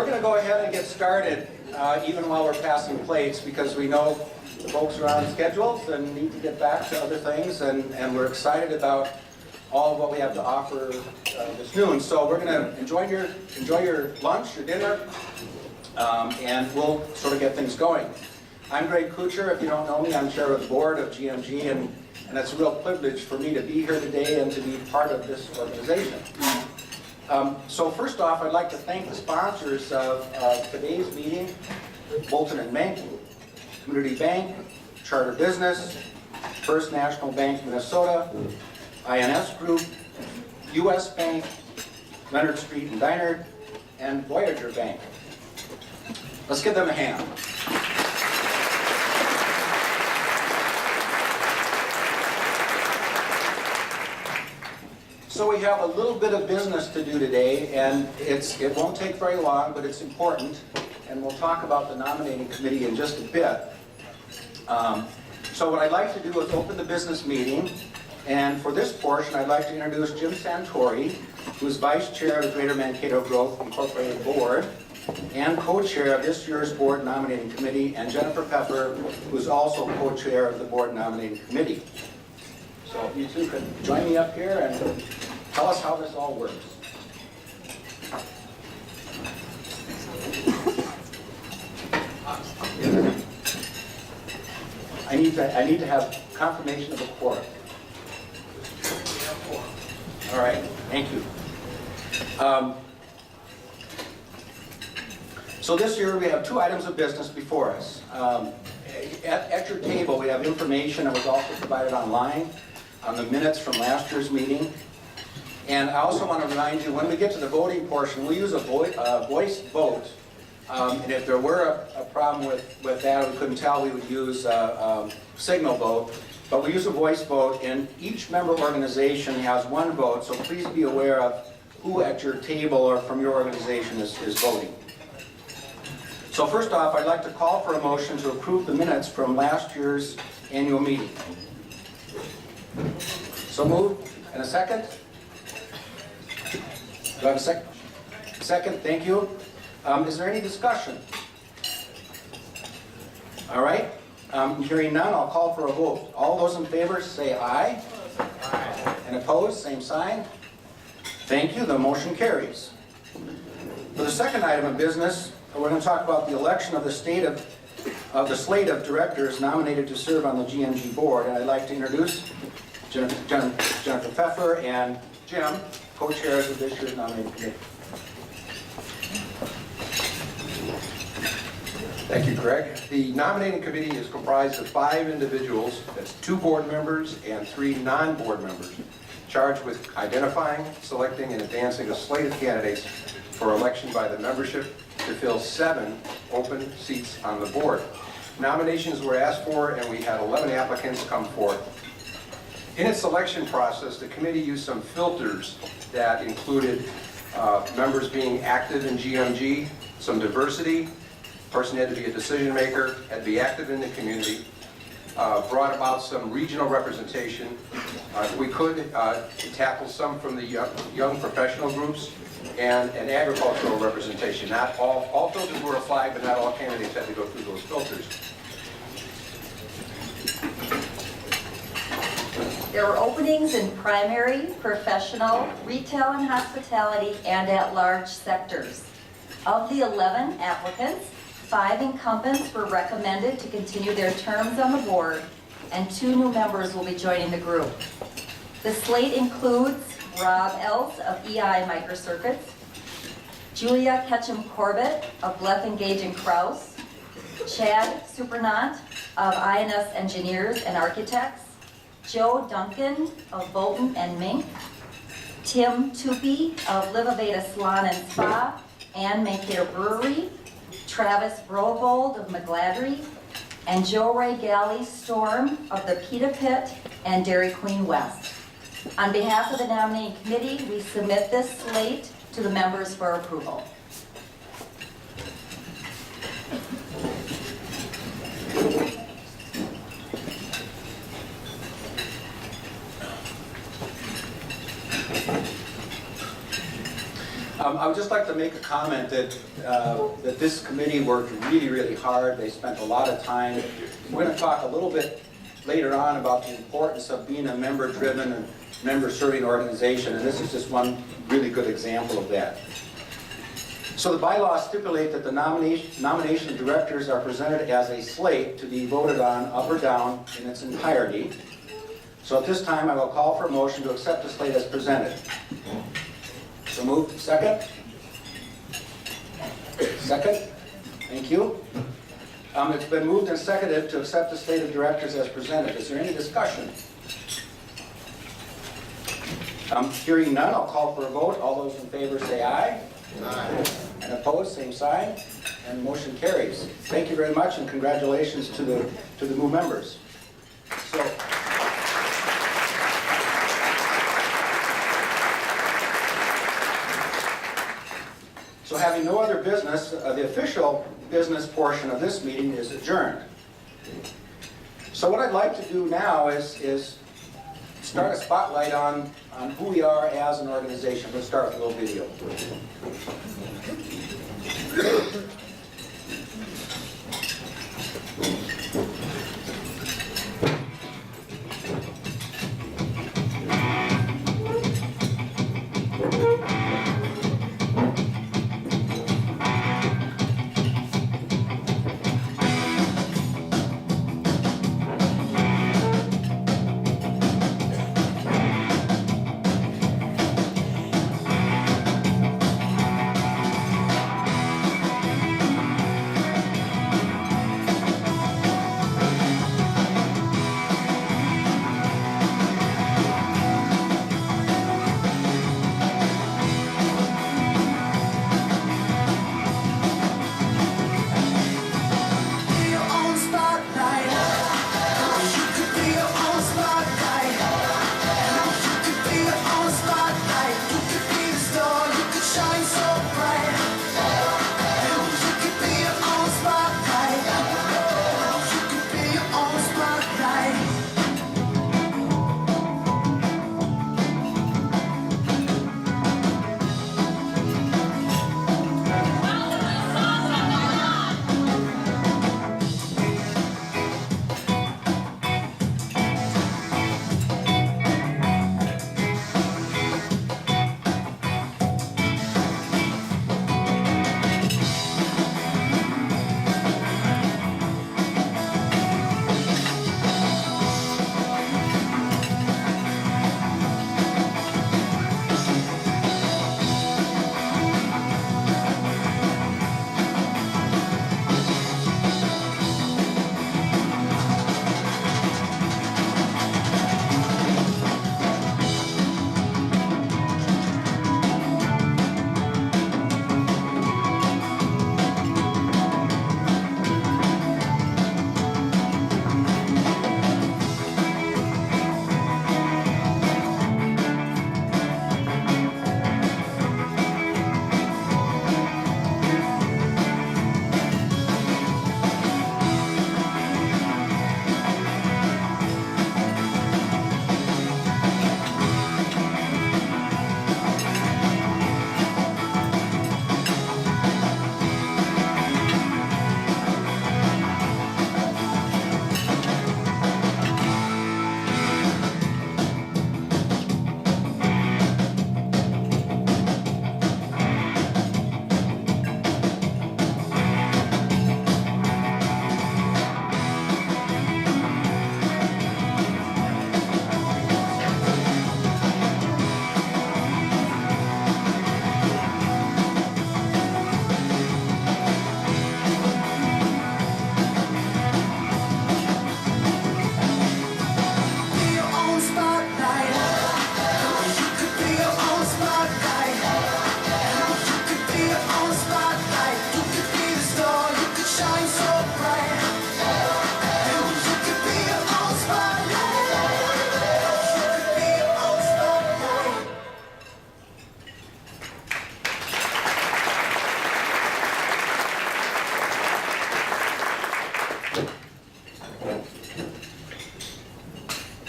we're going to go ahead and get started, even while we're passing plates, because we know the folks are on schedules and need to get back to other things, and we're excited about all of what we have to offer this noon. So we're going to enjoy your lunch, your dinner, and we'll sort of get things going. I'm Greg Kuchar. If you don't know me, I'm chair of the board of GMG, and it's a real privilege for me to be here today and to be part of this organization. So first off, I'd like to thank the sponsors of today's meeting: Bolton and Mank, Community Bank, Charter Business, First National Bank Minnesota, INS Group, US Bank, Leonard Street and Diner, and Voyager Bank. Let's give them a hand. So we have a little bit of business to do today, and it won't take very long, but it's important, and we'll talk about the nominating committee in just a bit. So what I'd like to do is open the business meeting, and for this portion I'd like to introduce Jim Santori, who's Vice Chair of the Greater Mankato Growth Incorporated Board and co-chair of this year's Board Nominating Committee, and Jennifer Pfeffer, who's also co-chair of the Board Nominating Committee. So if you two could join me up here and tell us how this all works. I need to have confirmation of a quorum. All right, thank you. So this year we have two items of business before us. At your table we have information that was also provided online on the minutes from last year's meeting. And I also want to remind you, when we get to the voting portion, we use a voice vote. And if there were a problem with that, or we couldn't tell, we would use a signal vote. But we use a voice vote, and each member organization has one vote, so please be aware of who at your table or from your organization is voting. So first off, I'd like to call for a motion to approve the minutes from last year's annual meeting. So moved. And a second? Do I have a second? Second, thank you. Is there any discussion? All right. Hearing none, I'll call for a vote. All those in favor say aye. Aye. And opposed, same sign. Thank you. The motion carries. For the second item of business, we're going to talk about the election of the slate of directors nominated to serve on the GMG board, and I'd like to introduce Jennifer Pfeffer and Jim, co-chairs of this year's nominating committee. Thank you, Greg. The nominating committee is comprised of 5 individuals, that's 2 board members and 3 non-board members, charged with identifying, selecting, and advancing a slate of candidates for election by the membership to fill 7 open seats on the board. Nominations were asked for, and we had 11 applicants come forth. In its selection process, the committee used some filters that included members being active in GMG, some diversity, person had to be a decision maker, had to be active in the community, brought about some regional representation. We could tackle some from the young professional groups, and an agricultural representation. Not all filters were applied, but not all candidates had to go through those filters. There were openings in primary, professional, retail and hospitality, and at-large sectors. Of the 11 applicants, 5 incumbents were recommended to continue their terms on the board, and 2 new members will be joining the group. The slate includes Rob Els of EI Microcircuits, Julia Ketchum-Corbett of Bleff Engage & Krause, Chad Supernant of INS Engineers and Architects, Joe Duncan of Bolton and Mink, Tim Tupy of Livaveda Salon and Spa and Mankato Brewery, Travis Brogold of McGladrey, and Joe Ray Galley Storm of the Pita Pit and Dairy Queen West. On behalf of the nominating committee, we submit this slate to the members for approval. I would just like to make a comment that, that this committee worked really, really hard. They spent a lot of time. We're going to talk a little bit later on about the importance of being a member-driven and member-serving organization, and this is just one really good example of that. So the bylaws stipulate that the nomination directors are presented as a slate to be voted on up or down in its entirety. So at this time, I will call for a motion to accept the slate as presented. So moved. Second? Second? Thank you. It's been moved and seconded to accept the slate of directors as presented. Is there any discussion? Hearing none, I'll call for a vote. All those in favor say aye. Aye. And opposed, same sign. And the motion carries. Thank you very much, and congratulations to the new members. So having no other business, the official business portion of this meeting is adjourned. So what I'd like to do now is start a spotlight on who we are as an organization. Let's start with a little video.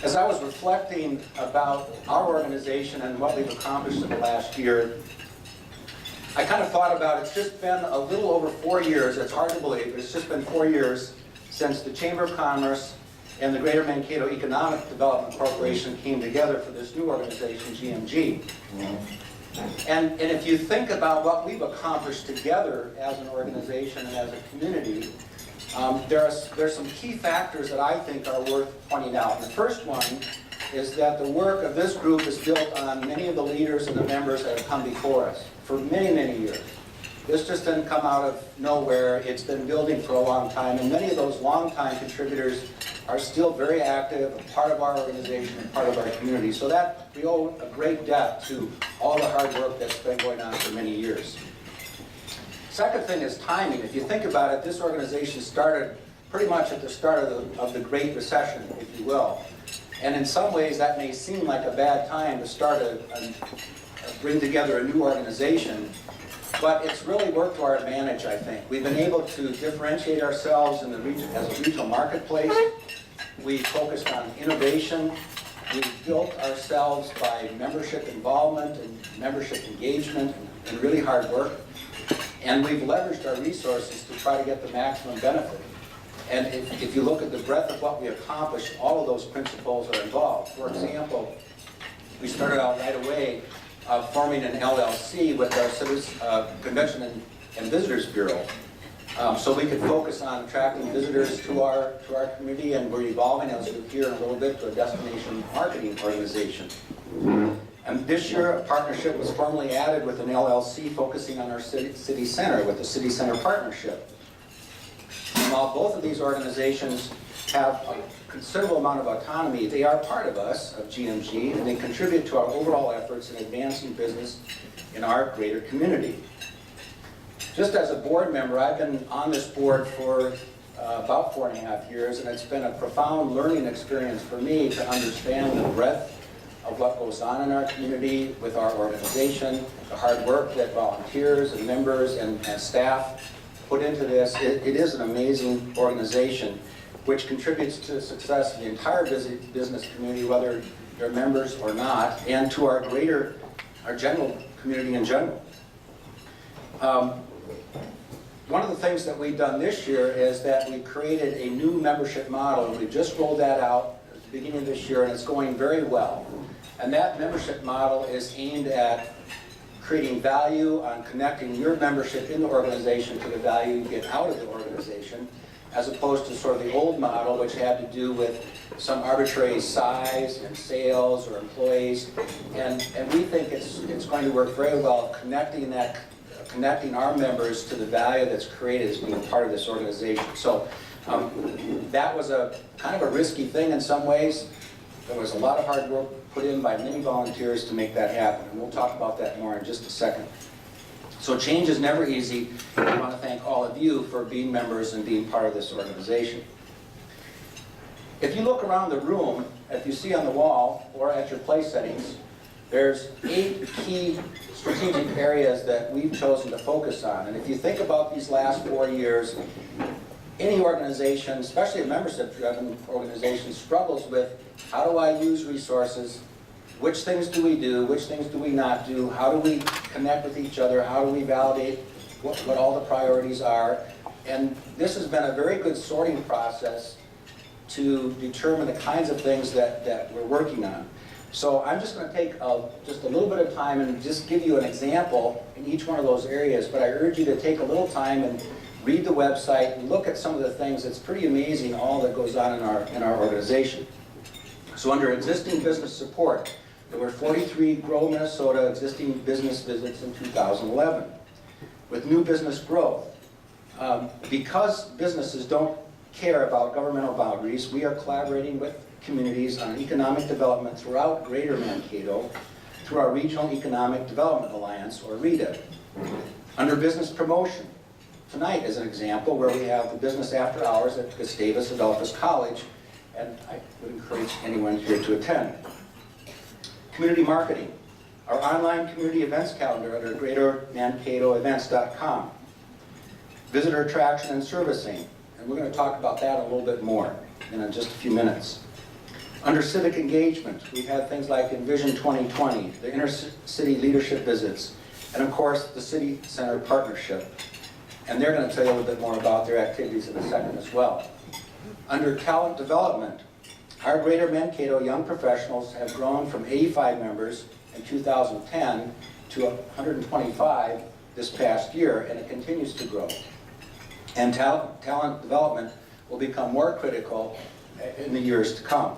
As I was reflecting about our organization and what we've accomplished in the last year, I kind of thought about, it's just been a little over 4 years, it's hard to believe, but it's just been 4 years since the Chamber of Commerce and the Greater Mankato Economic Development Corporation came together for this new organization, GMG. And if you think about what we've accomplished together as an organization and as a community, there's some key factors that I think are worth pointing out. And the first one is that the work of this group is built on many of the leaders and the members that have come before us for many, many years. This just didn't come out of nowhere. It's been building for a long time, and many of those longtime contributors are still very active, a part of our organization and part of our community. So that we owe a great debt to all the hard work that's been going on for many years. Second thing is timing. If you think about it, this organization started pretty much at the start of the Great Recession, if you will. And in some ways that may seem like a bad time to start bring together a new organization, but it's really worked to our advantage, I think. We've been able to differentiate ourselves in the region as a regional marketplace. We focused on innovation. We've built ourselves by membership involvement and membership engagement and really hard work. And we've leveraged our resources to try to get the maximum benefit. And if you look at the breadth of what we accomplished, all of those principles are involved. For example, we started out right away forming an LLC with our Convention and Visitors Bureau, so we could focus on attracting visitors to our community, and we're evolving, as you'll hear in a little bit, to a destination marketing organization. And this year, a partnership was formally added with an LLC focusing on our city center with the City Center Partnership. And while both of these organizations have a considerable amount of autonomy, they are part of us, of GMG, and they contribute to our overall efforts in advancing business in our greater community. Just as a board member, I've been on this board for about 4.5 years, and it's been a profound learning experience for me to understand the breadth of what goes on in our community with our organization, the hard work that volunteers and members and staff put into this. It is an amazing organization which contributes to the success of the entire business community, whether they're members or not, and to our general community in general. One of the things that we've done this year is that we created a new membership model. We just rolled that out at the beginning of this year, and it's going very well. And that membership model is aimed at creating value on connecting your membership in the organization to the value you get out of the organization, as opposed to sort of the old model, which had to do with some arbitrary size and sales or employees. And we think it's going to work very well connecting our members to the value that's created as being part of this organization. So that was a kind of a risky thing in some ways. There was a lot of hard work put in by many volunteers to make that happen, and we'll talk about that more in just a second. So change is never easy, and I want to thank all of you for being members and being part of this organization. If you look around the room, if you see on the wall or at your place settings, there's 8 key strategic areas that we've chosen to focus on. And if you think about these last 4 years, any organization, especially a membership-driven organization, struggles with how do I use resources, which things do we do, which things do we not do, how do we connect with each other, how do we validate what all the priorities are. And this has been a very good sorting process to determine the kinds of things that we're working on. So I'm just going to take just a little bit of time and just give you an example in each one of those areas, but I urge you to take a little time and read the website and look at some of the things. It's pretty amazing all that goes on in our organization. So under existing business support, there were 43 Grow Minnesota existing business visits in 2011. With new business growth, because businesses don't care about governmental boundaries, we are collaborating with communities on economic development throughout Greater Mankato through our Regional Economic Development Alliance, or REDA. Under business promotion, tonight is an example where we have the business after hours at Gustavus Adolphus College, and I would encourage anyone here to attend. Community marketing, our online community events calendar under greatermankatoevents.com. Visitor attraction and servicing, and we're going to talk about that a little bit more in just a few minutes. Under civic engagement, we've had things like Envision 2020, the inner city leadership visits, and of course, the City Center Partnership. And they're going to tell you a little bit more about their activities in a second as well. Under talent development, our Greater Mankato young professionals have grown from 85 members in 2010 to 125 this past year, and it continues to grow. And talent development will become more critical in the years to come.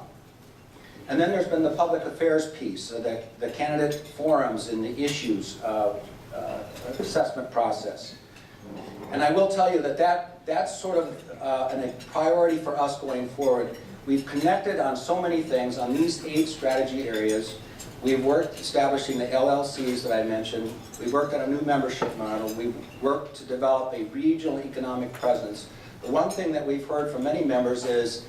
And then there's been the public affairs piece, the candidate forums and the issues assessment process. And I will tell you that's sort of a priority for us going forward. We've connected on so many things on these 8 strategy areas. We've worked establishing the LLCs that I mentioned. We've worked on a new membership model. We've worked to develop a regional economic presence. The one thing that we've heard from many members is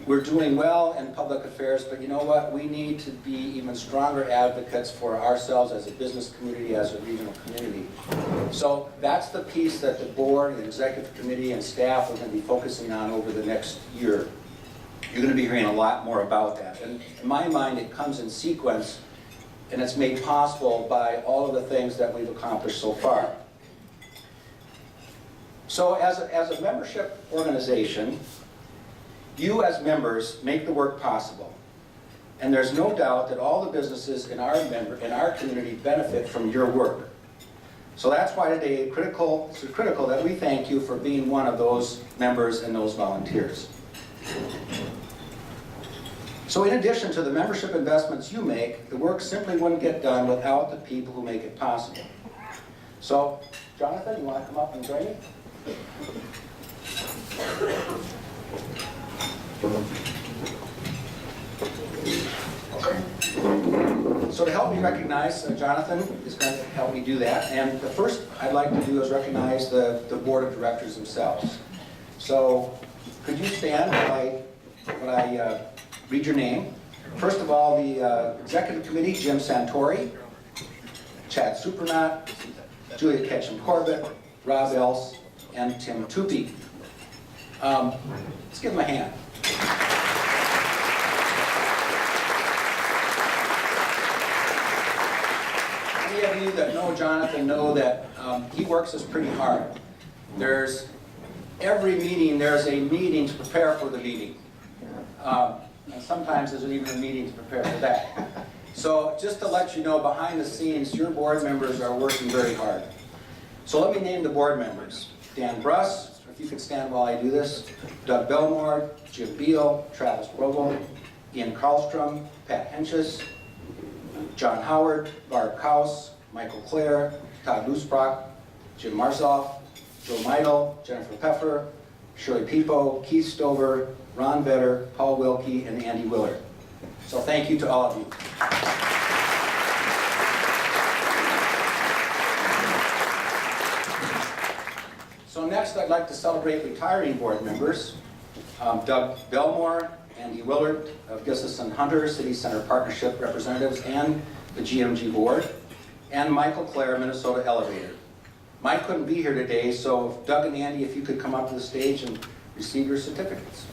we're doing well in public affairs, but you know what? We need to be even stronger advocates for ourselves as a business community, as a regional community. So that's the piece that the board and executive committee and staff are going to be focusing on over the next year. You're going to be hearing a lot more about that. And in my mind, it comes in sequence, and it's made possible by all of the things that we've accomplished so far. So as a membership organization, you as members make the work possible. And there's no doubt that all the businesses in our community benefit from your work. So that's why today it's critical that we thank you for being one of those members and those volunteers. So in addition to the membership investments you make, the work simply wouldn't get done without the people who make it possible. So, Jonathan, you want to come up and join me? So to help me recognize, Jonathan is going to help me do that. And the first I'd like to do is recognize the board of directors themselves. So could you stand when I read your name? First of all, the executive committee, Jim Santori, Chad Supernat, Julia Ketchum-Corbett, Rob Else, and Tim Tupi. Let's give them a hand. Many of you that know Jonathan know that he works us pretty hard. Every meeting, there's a meeting to prepare for the meeting. And sometimes there's even a meeting to prepare for that. So just to let you know, behind the scenes, your board members are working very hard. So let me name the board members. Dan Bruss, if you could stand while I do this. Doug Belmore, Jim Beal, Travis Grobel, Ian Karlstrom, Pat Henches, John Howard, Barb Kaus, Michael Clare, Todd Lusbrock, Jim Marzoff, Joe Meidel, Jennifer Peffer, Shirley Peepo, Keith Stover, Ron Vetter, Paul Wilkie, and Andy Willard. So thank you to all of you. So next I'd like to celebrate retiring board members. Doug Belmore, Andy Willard of Gissas and Hunter, City Center Partnership representatives, and the GMG board, and Michael Clare, Minnesota Elevator. Mike couldn't be here today, so Doug and Andy, if you could come up to the stage and receive your certificates.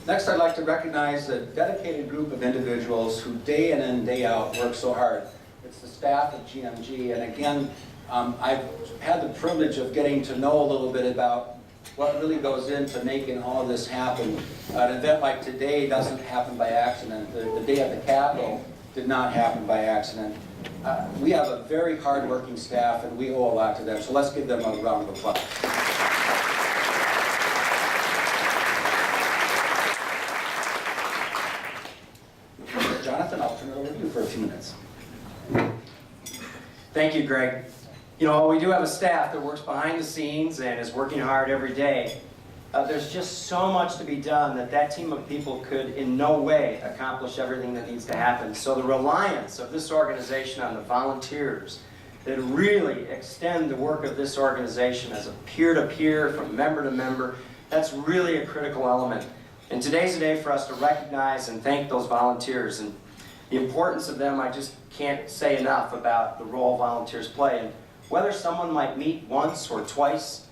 Next, I'd like to recognize a dedicated group of individuals who day in and day out work so hard. It's the staff of GMG, and again, I've had the privilege of getting to know a little bit about what really goes into making all of this happen. An event like today doesn't happen by accident. The day at the Capitol did not happen by accident. We have a very hard-working staff, and we owe a lot to them, so let's give them a round of applause. Jonathan, I'll turn it over to you for a few minutes. Thank you, Greg. You know, we do have a staff that works behind the scenes and is working hard every day. There's just so much to be done that that team of people could in no way accomplish everything that needs to happen. So the reliance of this organization on the volunteers that really extend the work of this organization as a peer-to-peer, from member to member, that's really a critical element. And today's a day for us to recognize and thank those volunteers. And the importance of them, I just can't say enough about the role volunteers play. And whether someone might meet once or twice,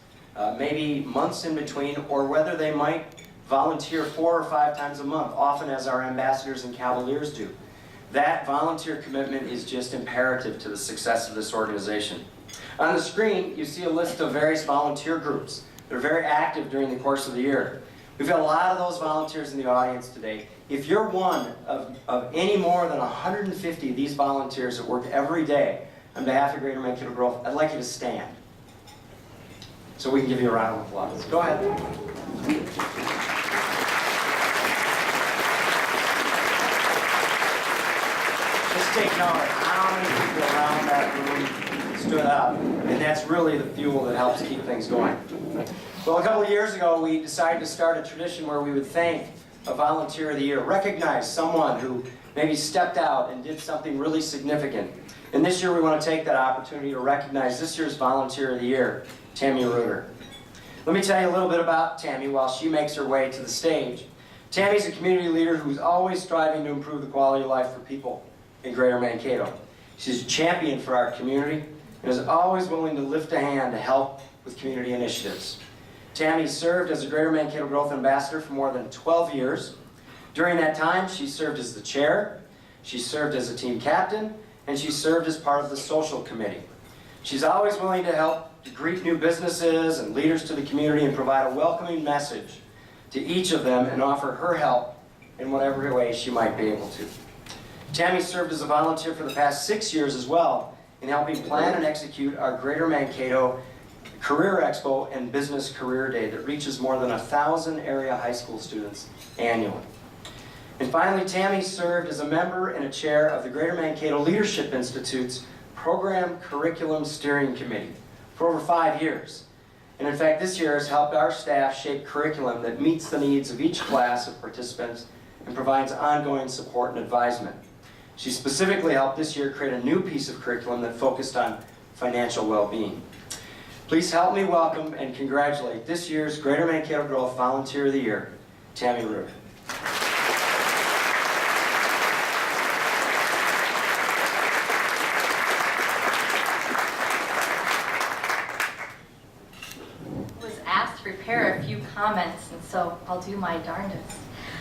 maybe months in between, or whether they might volunteer 4 or 5 times a month, often as our ambassadors and cavaliers do. That volunteer commitment is just imperative to the success of this organization. On the screen, you see a list of various volunteer groups that are very active during the course of the year. We've got a lot of those volunteers in the audience today. If you're one of any more than 150 of these volunteers that work every day on behalf of Greater Mankato Growth, I'd like you to stand so we can give you a round of applause. Go ahead. Just take note of how many people around that room stood up, and that's really the fuel that helps keep things going. Well, a couple of years ago, we decided to start a tradition where we would thank a volunteer of the year, recognize someone who maybe stepped out and did something really significant. And this year, we want to take that opportunity to recognize this year's volunteer of the year, Tammy Reuter. Let me tell you a little bit about Tammy while she makes her way to the stage. Tammy's a community leader who's always striving to improve the quality of life for people in Greater Mankato. She's a champion for our community and is always willing to lift a hand to help with community initiatives. Tammy served as a Greater Mankato Growth Ambassador for more than 12 years. During that time, she served as the chair, she served as a team captain, and she served as part of the social committee. She's always willing to help to greet new businesses and leaders to the community and provide a welcoming message to each of them and offer her help in whatever way she might be able to. Tammy served as a volunteer for the past 6 years as well in helping plan and execute our Greater Mankato Career Expo and Business Career Day that reaches more than 1,000 area high school students annually. And finally, Tammy served as a member and a chair of the Greater Mankato Leadership Institute's Program Curriculum Steering Committee for over 5 years. And in fact, this year has helped our staff shape curriculum that meets the needs of each class of participants and provides ongoing support and advisement. She specifically helped this year create a new piece of curriculum that focused on financial well-being. Please help me welcome and congratulate this year's Greater Mankato Growth Volunteer of the Year, Tammy Reuter. Prepare a few comments, and so I'll do my darndest.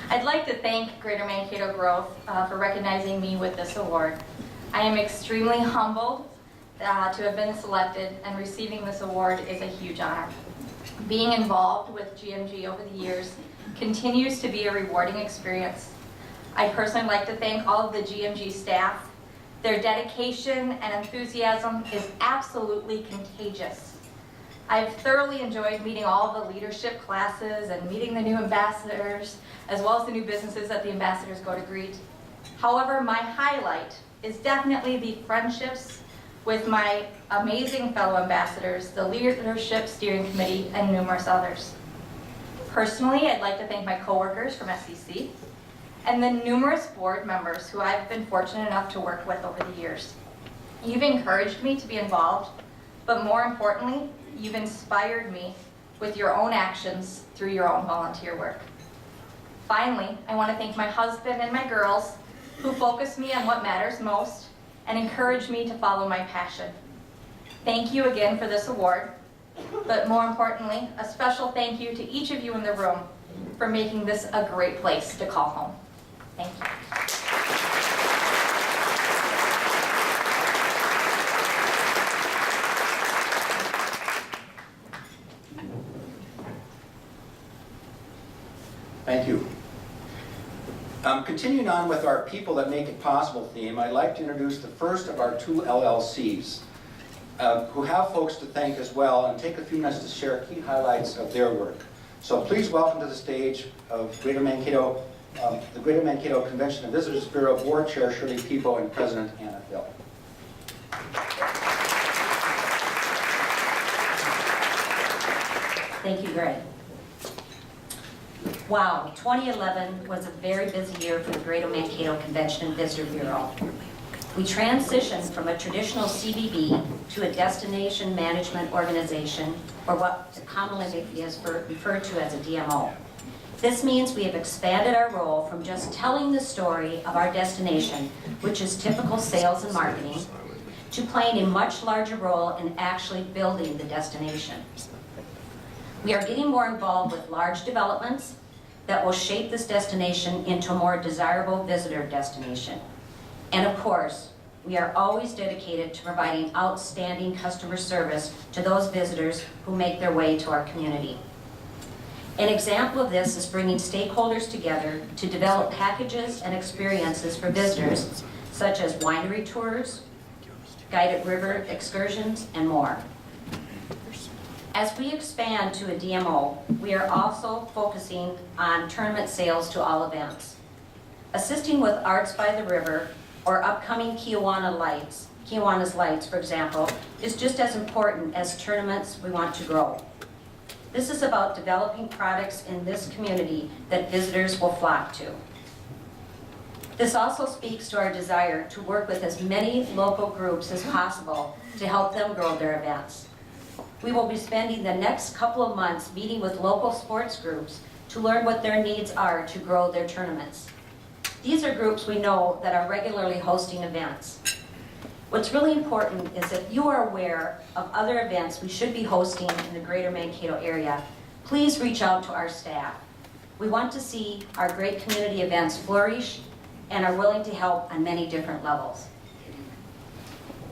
I'd like to thank Greater Mankato Growth for recognizing me with this award. I am extremely humbled to have been selected, and receiving this award is a huge honor. Being involved with GMG over the years continues to be a rewarding experience. I'd personally like to thank all of the GMG staff. Their dedication and enthusiasm is absolutely contagious. I've thoroughly enjoyed meeting all the leadership classes and meeting the new ambassadors, as well as the new businesses that the ambassadors go to greet. However, my highlight is definitely the friendships with my amazing fellow ambassadors, the Leadership Steering Committee, and numerous others. Personally, I'd like to thank my coworkers from SEC and the numerous board members who I've been fortunate enough to work with over the years. You've encouraged me to be involved, but more importantly, you've inspired me with your own actions through your own volunteer work. Finally, I want to thank my husband and my girls who focus me on what matters most and encourage me to follow my passion. Thank you again for this award, but more importantly, a special thank you to each of you in the room for making this a great place to call home. Thank you. Thank you. Continuing on with our People That Make It Possible theme, I'd like to introduce the first of our 2 LLCs, who have folks to thank as well, and take a few minutes to share key highlights of their work. So please welcome to the stage of Greater Mankato, the Greater Mankato Convention and Visitors Bureau Board Chair Shirley Peepo and President Anna Phil. Thank you, Greg. Wow, 2011 was a very busy year for the Greater Mankato Convention and Visitor Bureau. We transitioned from a traditional CBB to a destination management organization, or what commonly is referred to as a DMO. This means we have expanded our role from just telling the story of our destination, which is typical sales and marketing, to playing a much larger role in actually building the destination. We are getting more involved with large developments that will shape this destination into a more desirable visitor destination. And of course, we are always dedicated to providing outstanding customer service to those visitors who make their way to our community. An example of this is bringing stakeholders together to develop packages and experiences for visitors, such as winery tours, guided river excursions, and more. As we expand to a DMO, we are also focusing on tournament sales to all events. Assisting with Arts by the River or upcoming Kiwanis Lights, for example, is just as important as tournaments we want to grow. This is about developing products in this community that visitors will flock to. This also speaks to our desire to work with as many local groups as possible to help them grow their events. We will be spending the next couple of months meeting with local sports groups to learn what their needs are to grow their tournaments. These are groups we know that are regularly hosting events. What's really important is if you are aware of other events we should be hosting in the Greater Mankato area, please reach out to our staff. We want to see our great community events flourish and are willing to help on many different levels.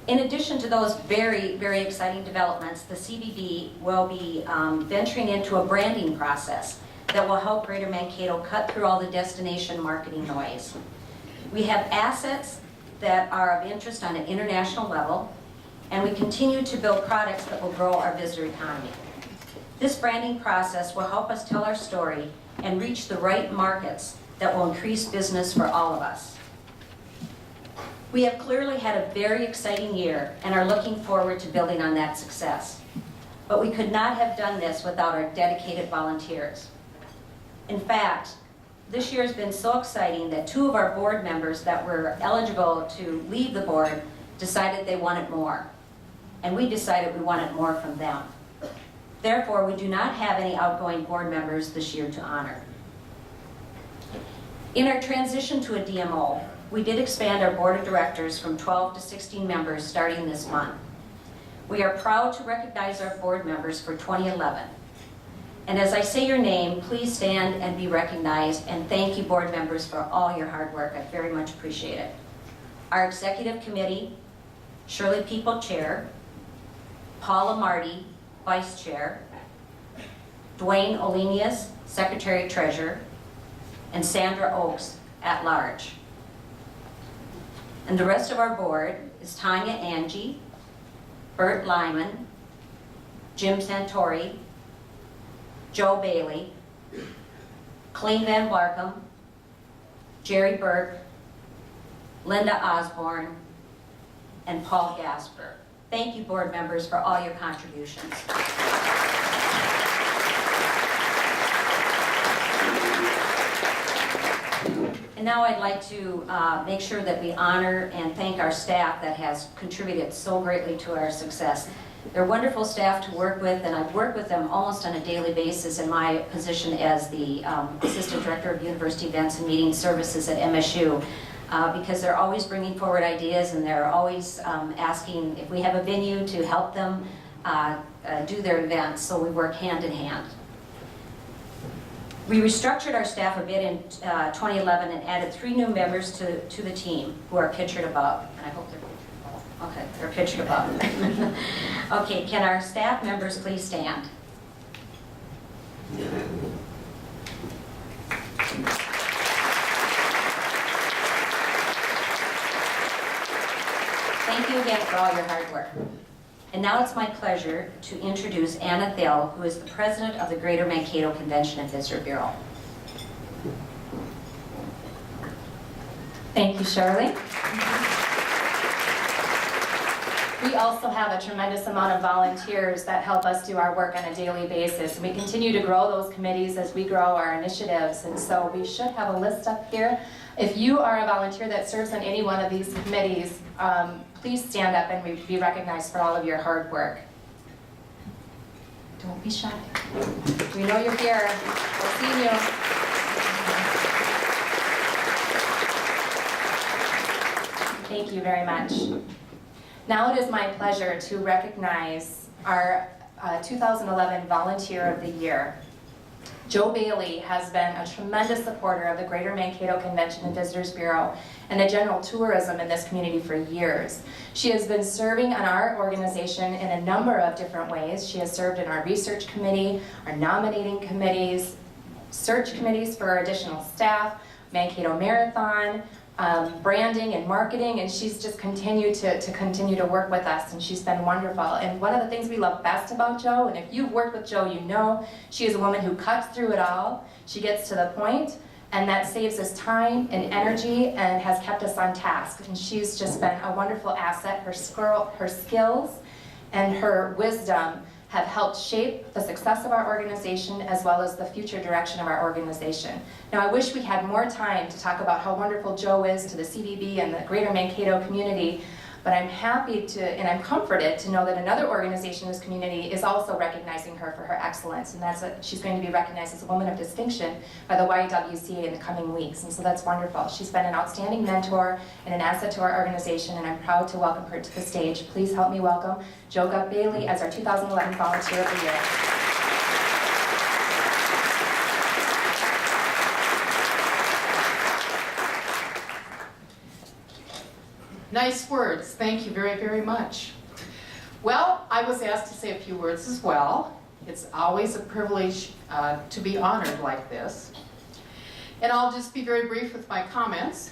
In addition to those very, very exciting developments, the CBB will be venturing into a branding process that will help Greater Mankato cut through all the destination marketing noise. We have assets that are of interest on an international level, and we continue to build products that will grow our visitor economy. This branding process will help us tell our story and reach the right markets that will increase business for all of us. We have clearly had a very exciting year and are looking forward to building on that success. But we could not have done this without our dedicated volunteers. In fact, this year has been so exciting that 2 of our board members that were eligible to leave the board decided they wanted more. And we decided we wanted more from them. Therefore, we do not have any outgoing board members this year to honor. In our transition to a DMO, we did expand our board of directors from 12 to 16 members starting this month. We are proud to recognize our board members for 2011. And as I say your name, please stand and be recognized, and thank you, board members, for all your hard work. I very much appreciate it. Our executive committee, Shirley People, Chair, Paula Marty, Vice Chair, Dwayne Olenius, Secretary Treasurer, and Sandra Oakes, at large. And the rest of our board is Tanya Angie, Bert Lyman, Jim Santori, Joe Bailey, Colleen Van Blarkum, Jerry Burke, Linda Osborne, and Paul Gasper. Thank you, board members, for all your contributions. And now I'd like to make sure that we honor and thank our staff that has contributed so greatly to our success. They're wonderful staff to work with, and I've worked with them almost on a daily basis in my position as the Assistant Director of University Events and Meeting Services at MSU, because they're always bringing forward ideas, and they're always asking if we have a venue to help them do their events, so we work hand in hand. We restructured our staff a bit in 2011 and added 3 new members to the team who are pictured above, and I hope they're okay, they're pictured above. Okay, can our staff members please stand? Thank you again for all your hard work. And now it's my pleasure to introduce Anna Thiel, who is the President of the Greater Mankato Convention and Visitor Bureau. Thank you, Shirley. We also have a tremendous amount of volunteers that help us do our work on a daily basis. And we continue to grow those committees as we grow our initiatives. And so we should have a list up here. If you are a volunteer that serves on any one of these committees, please stand up and be recognized for all of your hard work. Don't be shy. We know you're here. We'll see you. Thank you very much. Now it is my pleasure to recognize our 2011 Volunteer of the Year. Joe Bailey has been a tremendous supporter of the Greater Mankato Convention and Visitors Bureau and the general tourism in this community for years. She has been serving on our organization in a number of different ways. She has served in our research committee, our nominating committees, search committees for additional staff, Mankato Marathon, branding and marketing, and she's just continued to work with us, and she's been wonderful. And one of the things we love best about Jo, and if you've worked with Jo, you know she is a woman who cuts through it all. She gets to the point, and that saves us time and energy and has kept us on task. And she's just been a wonderful asset. Her skills and her wisdom have helped shape the success of our organization as well as the future direction of our organization. Now, I wish we had more time to talk about how wonderful Jo is to the CVB and the Greater Mankato community, but I'm happy to, and I'm comforted to know that another organization in this community is also recognizing her for her excellence, and that's she's going to be recognized as a woman of distinction by the YWCA in the coming weeks, and so that's wonderful. She's been an outstanding mentor and an asset to our organization, and I'm proud to welcome her to the stage. Please help me welcome Jo Bailey as our 2011 Volunteer of the Year. Nice words. Thank you very, very much. Well, I was asked to say a few words as well. It's always a privilege to be honored like this. And I'll just be very brief with my comments.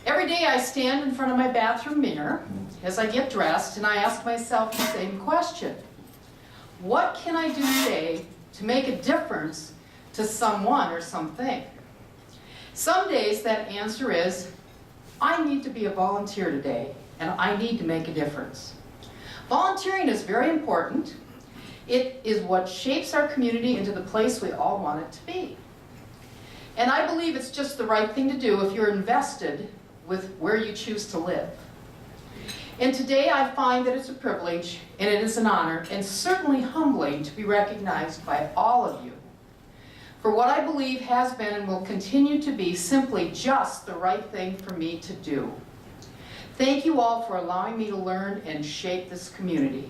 Every day I stand in front of my bathroom mirror as I get dressed and I ask myself the same question. What can I do today to make a difference to someone or something? Some days that answer is, I need to be a volunteer today, and I need to make a difference. Volunteering is very important. It is what shapes our community into the place we all want it to be. And I believe it's just the right thing to do if you're invested with where you choose to live. And today I find that it's a privilege, and it is an honor, and certainly humbling to be recognized by all of you for what I believe has been and will continue to be simply just the right thing for me to do. Thank you all for allowing me to learn and shape this community.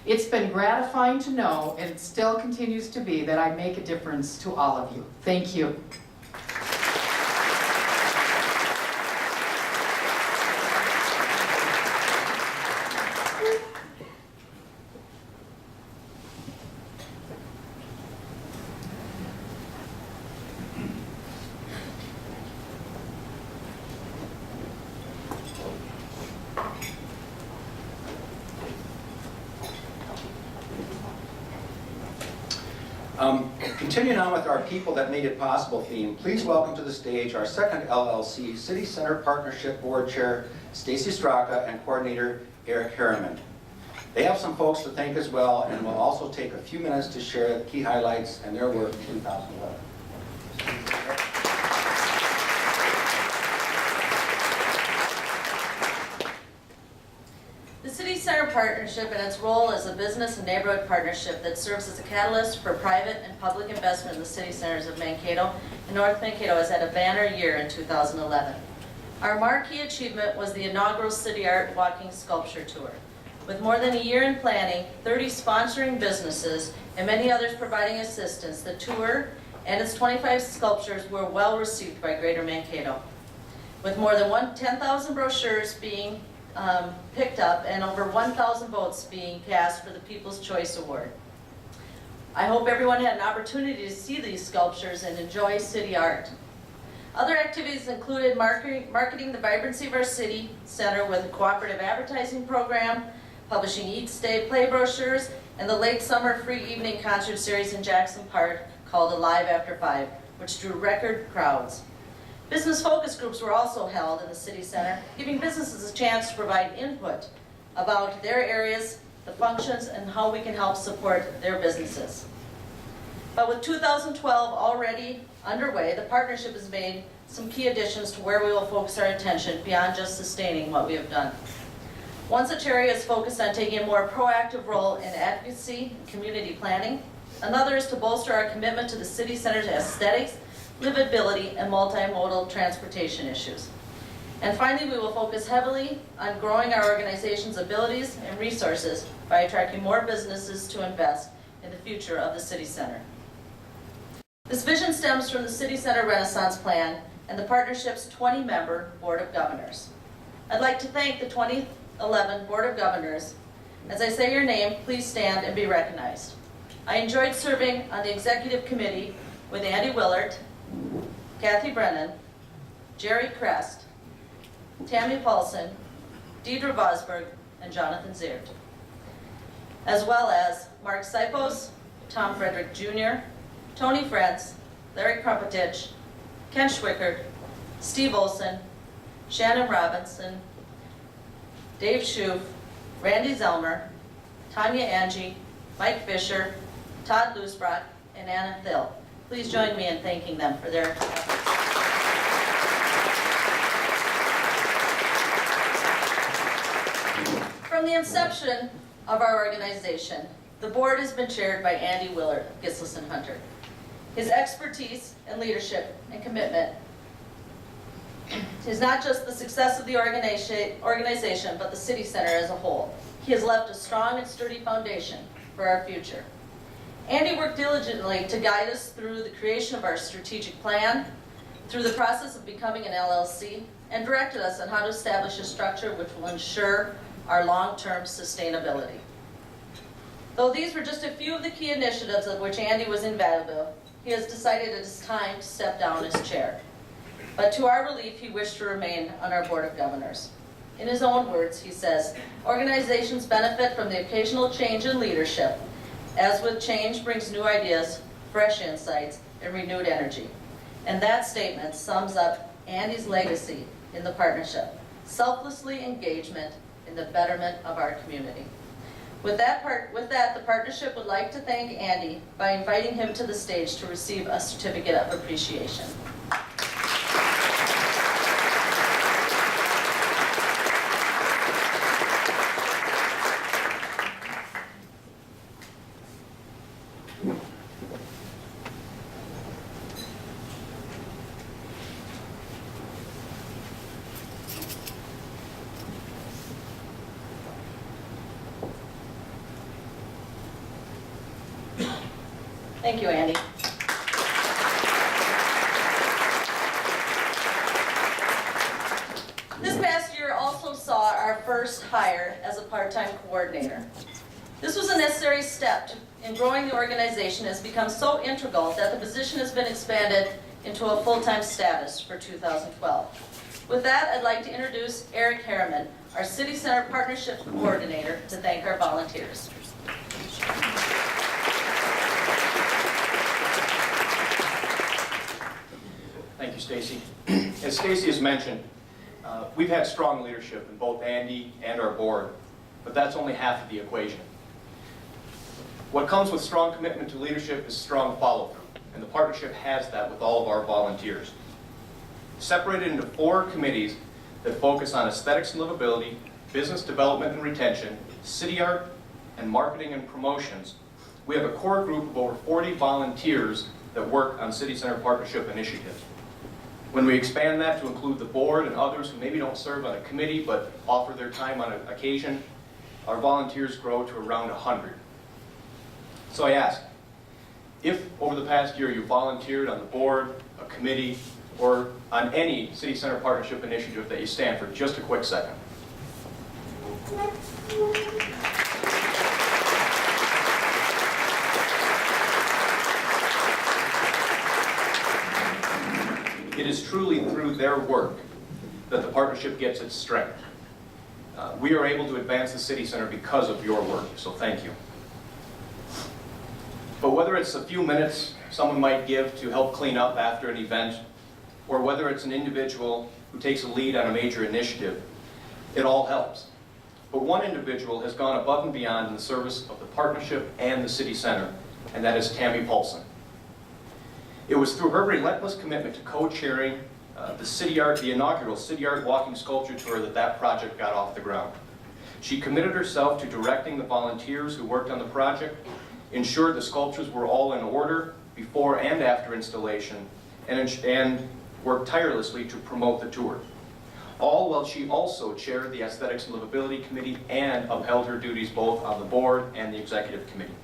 It's been gratifying to know, and it still continues to be, that I make a difference to all of you. Thank you. Continuing on with our People That Made It Possible theme, please welcome to the stage our second LLC City Center Partnership Board Chair, Stacy Straka, and Coordinator Eric Harriman. They have some folks to thank as well, and will also take a few minutes to share the key highlights and their work in 2011. The City Center Partnership and its role as a business and neighborhood partnership that serves as a catalyst for private and public investment in the city centers of Mankato and North Mankato has had a banner year in 2011. Our marquee achievement was the inaugural City Art Walking Sculpture Tour. With more than a year in planning, 30 sponsoring businesses, and many others providing assistance, the tour and its 25 sculptures were well received by Greater Mankato. With more than 10,000 brochures being picked up and over 1,000 votes being cast for the People's Choice Award. I hope everyone had an opportunity to see these sculptures and enjoy city art. Other activities included marketing the vibrancy of our city center with a cooperative advertising program, publishing Eat, Stay, Play brochures, and the late summer free evening concert series in Jackson Park called Alive After 5, which drew record crowds. Business focus groups were also held in the city center, giving businesses a chance to provide input about their areas, the functions, and how we can help support their businesses. But with 2012 already underway, the partnership has made some key additions to where we will focus our attention beyond just sustaining what we have done. One such area is focused on taking a more proactive role in advocacy and community planning. Another is to bolster our commitment to the city center's aesthetics, livability, and multimodal transportation issues. And finally, we will focus heavily on growing our organization's abilities and resources by attracting more businesses to invest in the future of the city center. This vision stems from the City Center Renaissance Plan and the partnership's 20-member Board of Governors. I'd like to thank the 2011 Board of Governors. As I say your name, please stand and be recognized. I enjoyed serving on the Executive Committee with Andy Willert, Kathy Brennan, Jerry Crest, Tammy Paulson, Deidre Vosberg, and Jonathan Ziert, as well as Mark Sipos, Tom Frederick Jr., Tony Frantz, Larry Krumpetich, Ken Schwickert, Steve Olson, Shannon Robinson, Dave Schoof, Randy Zelmer, Tanya Angie, Mike Fisher, Todd Loosbrock, and Anna Thill. Please join me in thanking them for their efforts. From the inception of our organization, the board has been chaired by Andy Willard of Gislason Hunter. His expertise and leadership and commitment is not just the success of the organization, but the city center as a whole. He has left a strong and sturdy foundation for our future. Andy worked diligently to guide us through the creation of our strategic plan, through the process of becoming an LLC, and directed us on how to establish a structure which will ensure our long-term sustainability. Though these were just a few of the key initiatives of which Andy was invaluable, he has decided it is time to step down as chair. But to our relief, he wished to remain on our Board of Governors. In his own words, he says, "Organizations benefit from the occasional change in leadership, as with change brings new ideas, fresh insights, and renewed energy." And that statement sums up Andy's legacy in the partnership: selflessly engagement in the betterment of our community. With that, the partnership would like to thank Andy by inviting him to the stage to receive a certificate of appreciation. Thank you, Andy. This past year also saw our first hire as a part-time coordinator. This was a necessary step in growing the organization. Has become so integral that the position has been expanded into a full-time status for 2012. With that, I'd like to introduce Eric Harriman, our City Center Partnership Coordinator, to thank our volunteers. Thank you, Stacy. As Stacy has mentioned, we've had strong leadership in both Andy and our board, but that's only half of the equation. What comes with strong commitment to leadership is strong follow-through, and the partnership has that with all of our volunteers. Separated into 4 committees that focus on aesthetics and livability, business development and retention, city art, and marketing and promotions, we have a core group of over 40 volunteers that work on City Center Partnership initiatives. When we expand that to include the board and others who maybe don't serve on a committee but offer their time on occasion, our volunteers grow to around 100. So I ask, if over the past year you volunteered on the board, a committee, or on any City Center Partnership initiative, that you stand for just a quick second. It is truly through their work that the partnership gets its strength. We are able to advance the City Center because of your work, so thank you. But whether it's a few minutes someone might give to help clean up after an event, or whether it's an individual who takes a lead on a major initiative, it all helps. but one individual has gone above and beyond in the service of the partnership and the city center, and that is Tammy Paulson. It was through her relentless commitment to co-chairing the inaugural City Art Walking Sculpture Tour that project got off the ground. She committed herself to directing the volunteers who worked on the project, ensured the sculptures were all in order before and after installation, and worked tirelessly to promote the tour. All while she also chaired the Aesthetics and Livability Committee and upheld her duties both on the board and the executive committee.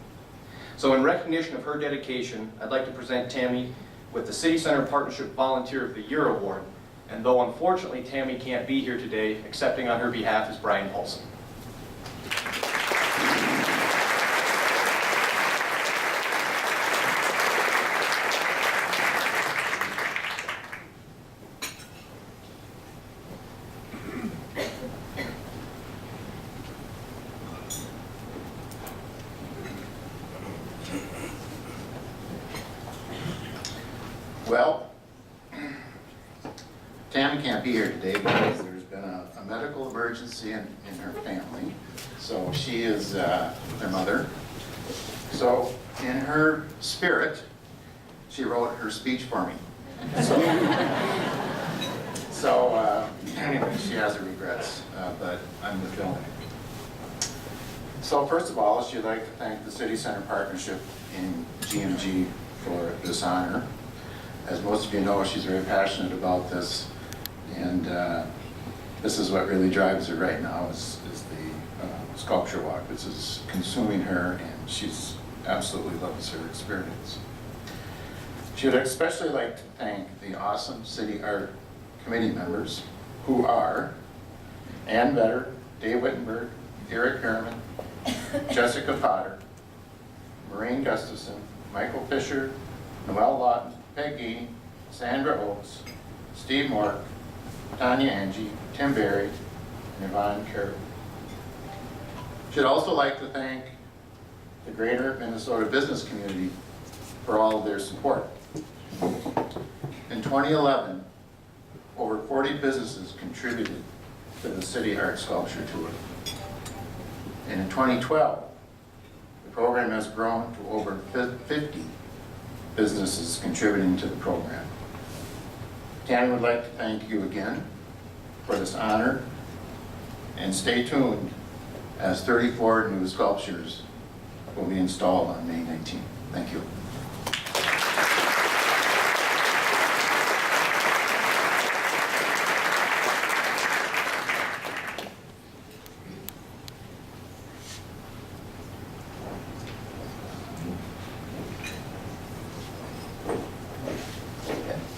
So in recognition of her dedication, I'd like to present Tammy with the City Center Partnership Volunteer of the Year Award. And though unfortunately Tammy can't be here today, accepting on her behalf is Brian Paulson. Well, Tammy can't be here today because there's been a medical emergency in her family. So she is their mother. So in her spirit, she wrote her speech for me. So anyway, she has her regrets, but I'm the film. So first of all, she'd like to thank the City Center Partnership in GMG for this honor. As most of you know, she's very passionate about this, and this is what really drives her right now is the sculpture walk. This is consuming her, and she's absolutely loves her experience. She would especially like to thank the awesome City Art Committee members who are Ann Vetter, Dave Wittenberg, Eric Harriman, Jessica Potter, Maureen Gustafson, Michael Fisher, Noel Lawton, Peggy, Sandra Oates, Steve Mork, Tanya Angie, Tim Berry, and Yvonne Carroll. She'd also like to thank the greater Minnesota business community for all of their support. In 2011, over 40 businesses contributed to the City Art Sculpture Tour. And in 2012, the program has grown to over 50 businesses contributing to the program. Tammy would like to thank you again for this honor, and stay tuned as 34 new sculptures will be installed on May 19th. Thank you.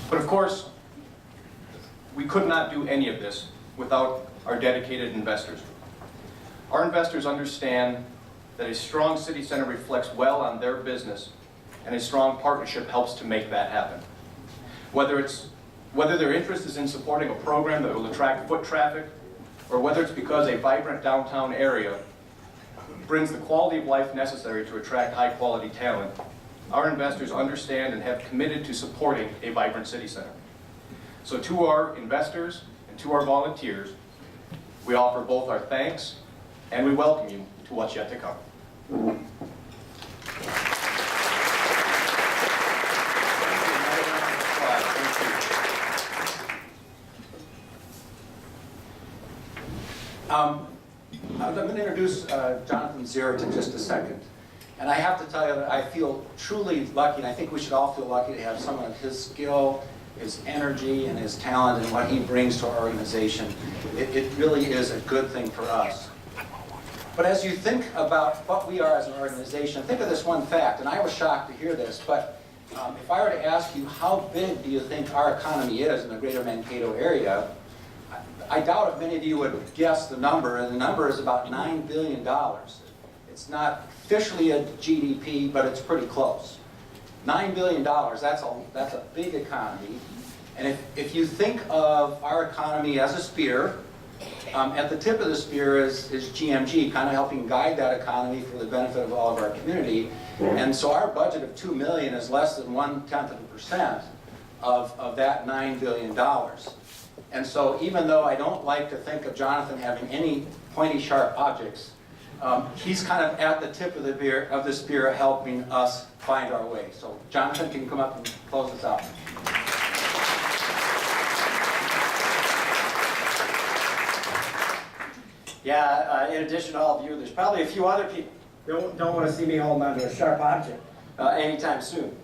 But of course, we could not do any of this without our dedicated investors. Our investors understand that a strong city center reflects well on their business, and a strong partnership helps to make that happen. Whether their interest is in supporting a program that will attract foot traffic, or whether it's because a vibrant downtown area brings the quality of life necessary to attract high-quality talent, our investors understand and have committed to supporting a vibrant city center. So to our investors and to our volunteers, we offer both our thanks and we welcome you to what's yet to come. I'm going to introduce Jonathan Zierdt in just a second. And I have to tell you that I feel truly lucky, and I think we should all feel lucky to have someone of his skill, his energy, and his talent, and what he brings to our organization. It really is a good thing for us. But as you think about what we are as an organization, think of this one fact, and I was shocked to hear this, but if I were to ask you how big do you think our economy is in the greater Mankato area, I doubt if many of you would guess the number, and the number is about $9 billion. It's not officially a GDP, but it's pretty close. $9 billion, that's a big economy. And if you think of our economy as a spear, at the tip of the spear is GMG, kind of helping guide that economy for the benefit of all of our community. And so our budget of $2 million is less than 0.1% of that $9 billion. And so even though I don't like to think of Jonathan having any pointy, sharp objects. He's kind of at the tip of the spear helping us find our way. So Jonathan, can you come up and close us out? Yeah, in addition to all of you, there's probably a few other people who don't want to see me holding on to a sharp object anytime soon.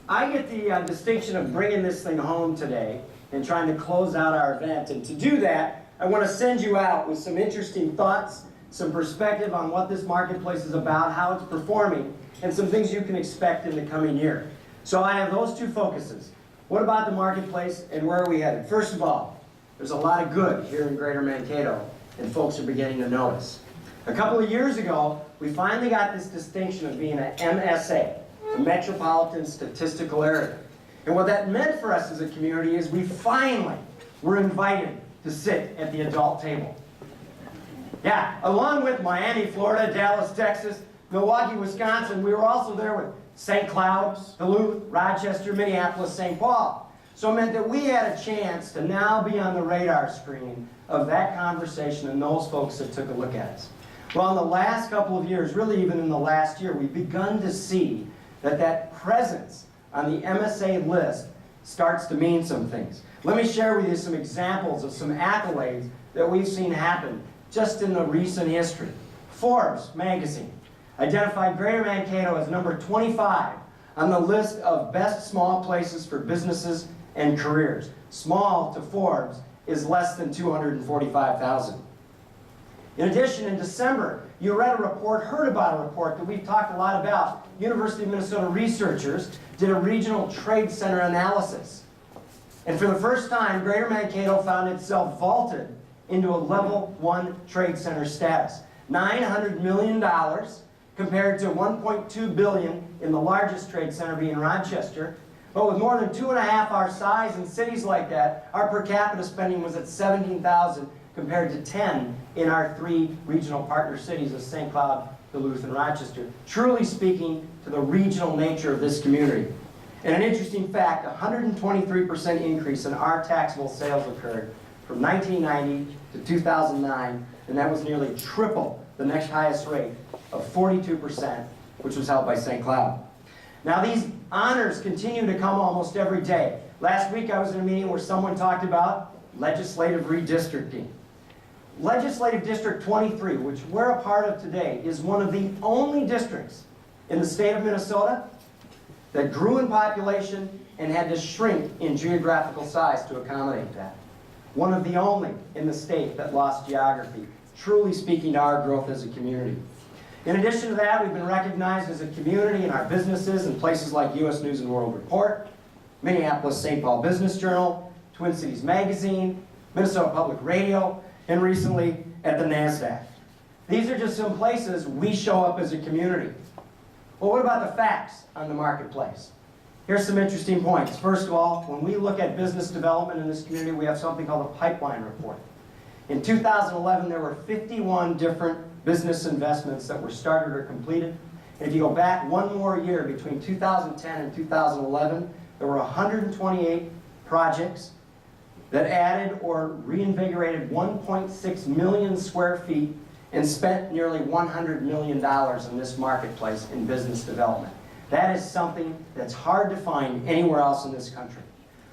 I get the distinction of bringing this thing home today and trying to close out our event. And to do that, I want to send you out with some interesting thoughts, some perspective on what this marketplace is about, how it's performing, and some things you can expect in the coming year. So I have those two focuses. What about the marketplace and where are we headed? First of all, there's a lot of good here in Greater Mankato, and folks are beginning to notice. A couple of years ago, we finally got this distinction of being an MSA, a Metropolitan Statistical Area. And what that meant for us as a community is we finally were invited to sit at the adult table. Yeah, along with Miami, Florida, Dallas, Texas, Milwaukee, Wisconsin, we were also there with St. Cloud, Duluth, Rochester, Minneapolis, St. Paul. So it meant that we had a chance to now be on the radar screen of that conversation and those folks that took a look at us. Well, in the last couple of years, really even in the last year, we've begun to see that presence on the MSA list starts to mean some things. Let me share with you some examples of some accolades that we've seen happen just in the recent history. Forbes magazine identified Greater Mankato as number 25 on the list of best small places for businesses and careers. Small to Forbes is less than 245,000. In addition, in December, you read a report, heard about a report that we've talked a lot about. University of Minnesota researchers did a regional trade center analysis. And for the first time, Greater Mankato found itself vaulted into a level 1 trade center status. $900 million compared to $1.2 billion in the largest trade center being Rochester. But with more than 2.5 our size in cities like that, our per capita spending was at $17,000 compared to 10 in our 3 regional partner cities of St. Cloud, Duluth, and Rochester. Truly speaking to the regional nature of this community. And an interesting fact, a 123% increase in our taxable sales occurred from 1990 to 2009, and that was nearly triple the next highest rate of 42%, which was held by St. Cloud. Now these honors continue to come almost every day. Last week I was in a meeting where someone talked about legislative redistricting. Legislative District 23, which we're a part of today, is one of the only districts in the state of Minnesota that grew in population and had to shrink in geographical size to accommodate that. One of the only in the state that lost geography, truly speaking to our growth as a community. In addition to that, we've been recognized as a community in our businesses in places like U.S. News and World Report, Minneapolis-St. Paul Business Journal, Twin Cities Magazine, Minnesota Public Radio, and recently at the NASDAQ. These are just some places we show up as a community. Well, what about the facts on the marketplace? Here's some interesting points. First of all, when we look at business development in this community, we have something called a pipeline report. In 2011, there were 51 different business investments that were started or completed. And if you go back one more year, between 2010 and 2011, there were 128 projects that added or reinvigorated 1.6 million square feet and spent nearly $100 million in this marketplace in business development. That is something that's hard to find anywhere else in this country.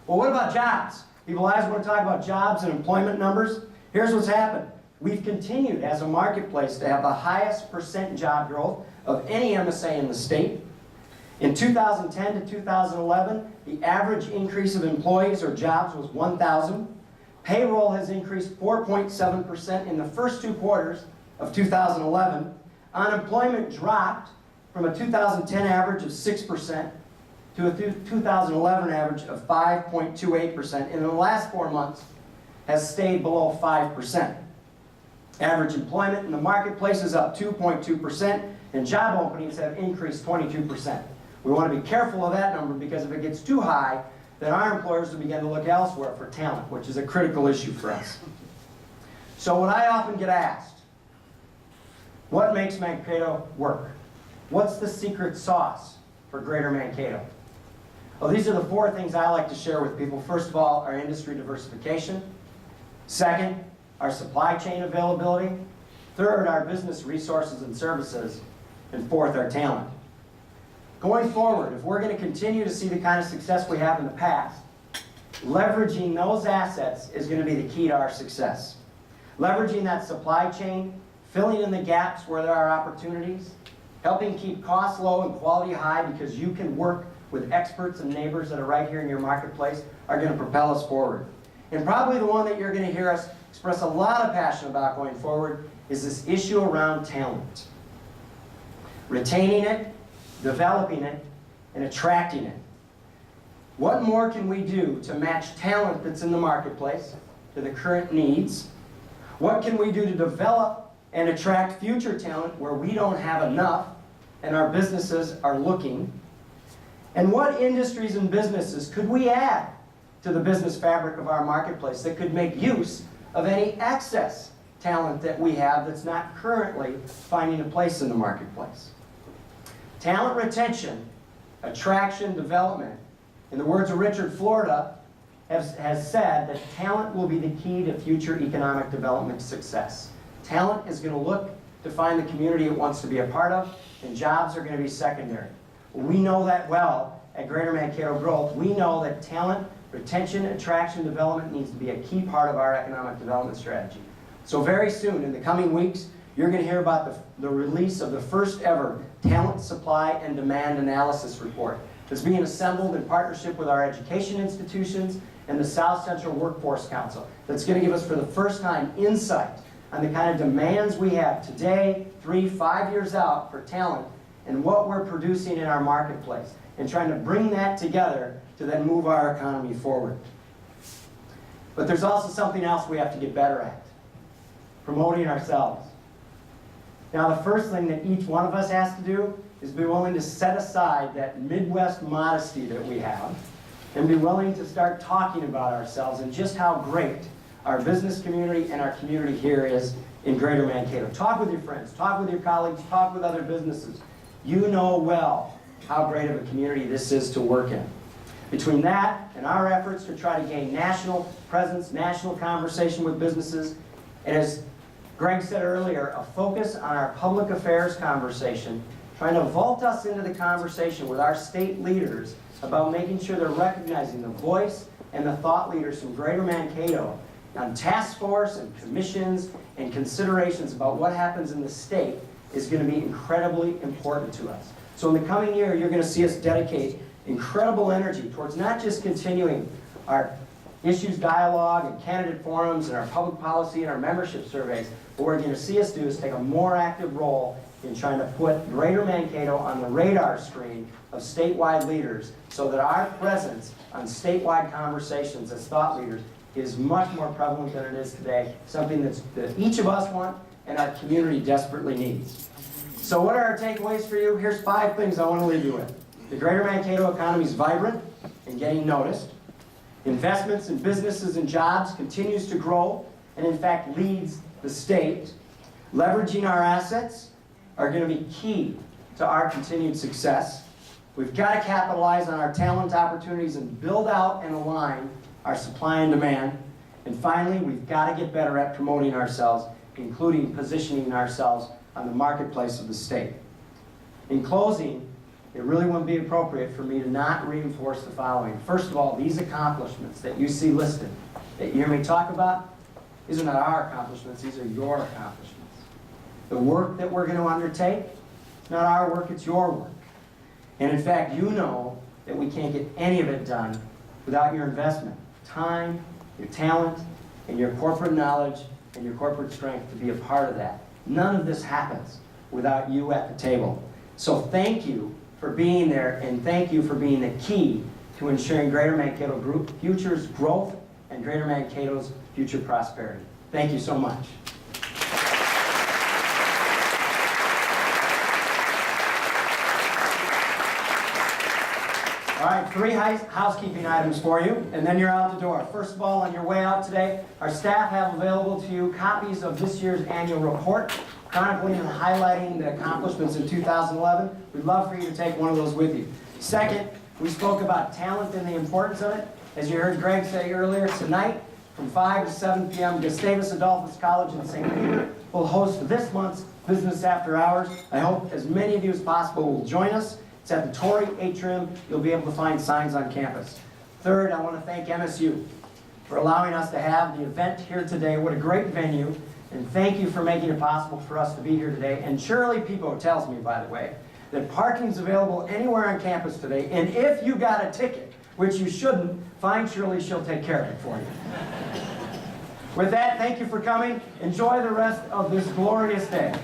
Well, what about jobs? People always want to talk about jobs and employment numbers. Here's what's happened. We've continued as a marketplace to have the highest percent job growth of any MSA in the state. In 2010 to 2011, the average increase of employees or jobs was 1,000. Payroll has increased 4.7% in the first 2 quarters of 2011. Unemployment dropped from a 2010 average of 6% to a 2011 average of 5.28%, and in the last 4 months has stayed below 5%. Average employment in the marketplace is up 2.2%, and job openings have increased 22%. We want to be careful of that number because if it gets too high, then our employers will begin to look elsewhere for talent, which is a critical issue for us. So when I often get asked, what makes Mankato work? What's the secret sauce for Greater Mankato? Well, these are the 4 things I like to share with people. First of all, our industry diversification. Second, our supply chain availability. Third, our business resources and services. And fourth, our talent. Going forward, if we're going to continue to see the kind of success we have in the past, leveraging those assets is going to be the key to our success. Leveraging that supply chain, filling in the gaps where there are opportunities, helping keep costs low and quality high because you can work with experts and neighbors that are right here in your marketplace are going to propel us forward. And probably the one that you're going to hear us express a lot of passion about going forward is this issue around talent. Retaining it, developing it, and attracting it. What more can we do to match talent that's in the marketplace to the current needs? What can we do to develop and attract future talent where we don't have enough and our businesses are looking? And what industries and businesses could we add to the business fabric of our marketplace that could make use of any excess talent that we have that's not currently finding a place in the marketplace? Talent retention, attraction, development. In the words of Richard Florida, has said that talent will be the key to future economic development success. Talent is going to look to find the community it wants to be a part of, and jobs are going to be secondary. We know that well at Greater Mankato Growth. We know that talent, retention, attraction, development needs to be a key part of our economic development strategy. So very soon, in the coming weeks, you're going to hear about the release of the first ever Talent Supply and Demand Analysis Report that's being assembled in partnership with our education institutions and the South Central Workforce Council. That's going to give us for the first time insight on the kind of demands we have today, 3, 5 years out for talent and what we're producing in our marketplace and trying to bring that together to then move our economy forward. But there's also something else we have to get better at: promoting ourselves. Now, the first thing that each one of us has to do is be willing to set aside that Midwest modesty that we have and be willing to start talking about ourselves and just how great our business community and our community here is in Greater Mankato. Talk with your friends, talk with your colleagues, talk with other businesses. You know well how great of a community this is to work in. Between that and our efforts to try to gain national presence, national conversation with businesses, and as Greg said earlier, a focus on our public affairs conversation, trying to vault us into the conversation with our state leaders about making sure they're recognizing the voice and the thought leaders from Greater Mankato on task force and commissions and considerations about what happens in the state is going to be incredibly important to us. So in the coming year, you're going to see us dedicate incredible energy towards not just continuing our issues dialogue and candidate forums and our public policy and our membership surveys, but what you're going to see us do is take a more active role in trying to put Greater Mankato on the radar screen of statewide leaders so that our presence on statewide conversations as thought leaders is much more prevalent than it is today, something that each of us want and our community desperately needs. So what are our takeaways for you? Here's 5 things I want to leave you with. The Greater Mankato economy is vibrant and getting noticed. Investments in businesses and jobs continues to grow and in fact leads the state. Leveraging our assets are going to be key to our continued success. We've got to capitalize on our talent opportunities and build out and align our supply and demand. And finally, we've got to get better at promoting ourselves, including positioning ourselves on the marketplace of the state. In closing, it really wouldn't be appropriate for me to not reinforce the following. First of all, these accomplishments that you see listed, that you hear me talk about, these are not our accomplishments, these are your accomplishments. The work that we're going to undertake, it's not our work, it's your work. And in fact, you know that we can't get any of it done without your investment, time, your talent, and your corporate knowledge and your corporate strength to be a part of that. None of this happens without you at the table. So thank you for being there, and thank you for being the key to ensuring Greater Mankato Group future's growth and Greater Mankato's future prosperity. Thank you so much. All right, 3 housekeeping items for you, and then you're out the door. First of all, on your way out today, our staff have available to you copies of this year's annual report, chronicling and highlighting the accomplishments in 2011. We'd love for you to take one of those with you. Second, we spoke about talent and the importance of it. As you heard Greg say earlier, tonight from 5 to 7 p.m., Gustavus Adolphus College in St. Peter will host this month's Business After Hours. I hope as many of you as possible will join us. It's at the Torrey Atrium. You'll be able to find signs on campus. Third, I want to thank MSU for allowing us to have the event here today. What a great venue. And thank you for making it possible for us to be here today. And Shirley Peepo tells me, by the way, that parking is available anywhere on campus today. And if you got a ticket, which you shouldn't, find Shirley, she'll take care of it for you. With that, thank you for coming. Enjoy the rest of this glorious day.